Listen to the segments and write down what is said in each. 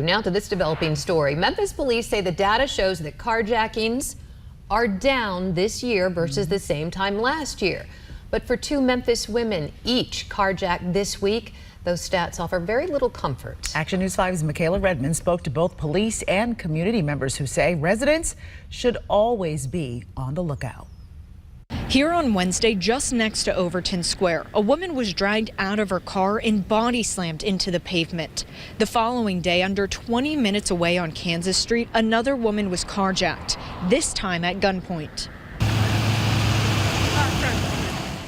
Now to this developing story. Memphis police say the data shows that carjackings are down this year versus the same time last year. But for two Memphis women each carjacked this week, those stats offer very little comfort. Action News 5's Michaela Redmond spoke to both police and community members who say residents should always be on the lookout. Here on Wednesday, just next to Overton Square, a woman was dragged out of her car and body slammed into the pavement. The following day, under 20 minutes away on Kansas Street, another woman was carjacked, this time at gunpoint.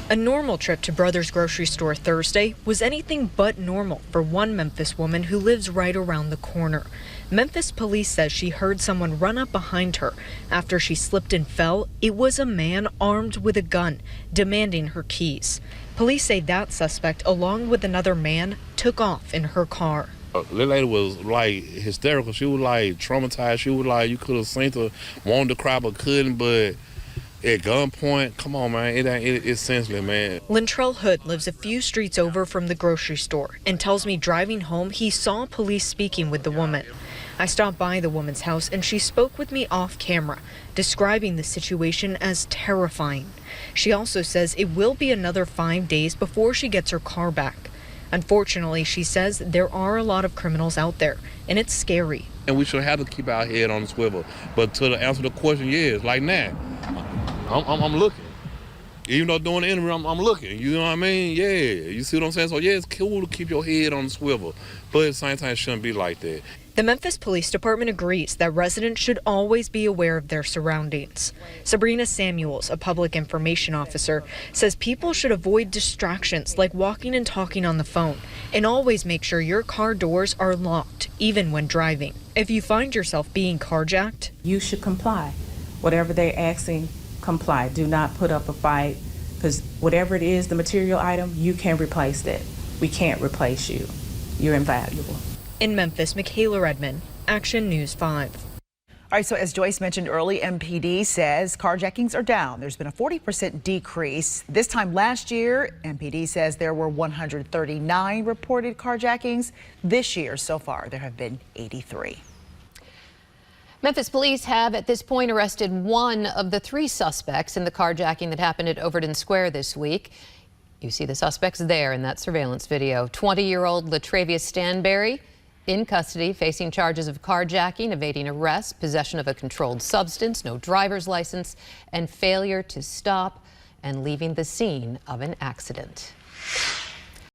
A normal trip to Brothers grocery store Thursday was anything but normal for one Memphis woman who lives right around the corner. Memphis police says she heard someone run up behind her. After she slipped and fell, it was a man armed with a gun, demanding her keys. Police say that suspect, along with another man, took off in her car. The lady was like hysterical. She was like traumatized. She was like, you could have seen her, wanted to cry but couldn't, but at gunpoint, come on, man, it's senseless, man. Lintrell Hood lives a few streets over from the grocery store and tells me driving home he saw police speaking with the woman. I stopped by the woman's house and she spoke with me off camera, describing the situation as terrifying. She also says it will be another 5 days before she gets her car back. Unfortunately, she says there are a lot of criminals out there, and it's scary. And we should have to keep our head on the swivel. But to answer the question, yes, like now, I'm looking. Even though doing the interview, I'm looking. You know what I mean? Yeah. You see what I'm saying? So, yeah, it's cool to keep your head on the swivel. But at the same time, it shouldn't be like that. The Memphis Police Department agrees that residents should always be aware of their surroundings. Sabrina Samuels, a public information officer, says people should avoid distractions like walking and talking on the phone, and always make sure your car doors are locked, even when driving. If you find yourself being carjacked, you should comply. Whatever they're asking, comply. Do not put up a fight, because whatever it is, the material item, you can replace that. We can't replace you. You're invaluable. In Memphis, Michaela Redmond, Action News 5. All right, so as Joyce mentioned early, MPD says carjackings are down. There's been a 40% decrease. This time last year, MPD says there were 139 reported carjackings. This year, so far, there have been 83. Memphis police have at this point arrested one of the three suspects in the carjacking that happened at Overton Square this week. You see the suspects there in that surveillance video. 20-year-old Latravius Stanberry in custody, facing charges of carjacking, evading arrest, possession of a controlled substance, no driver's license, and failure to stop and leaving the scene of an accident.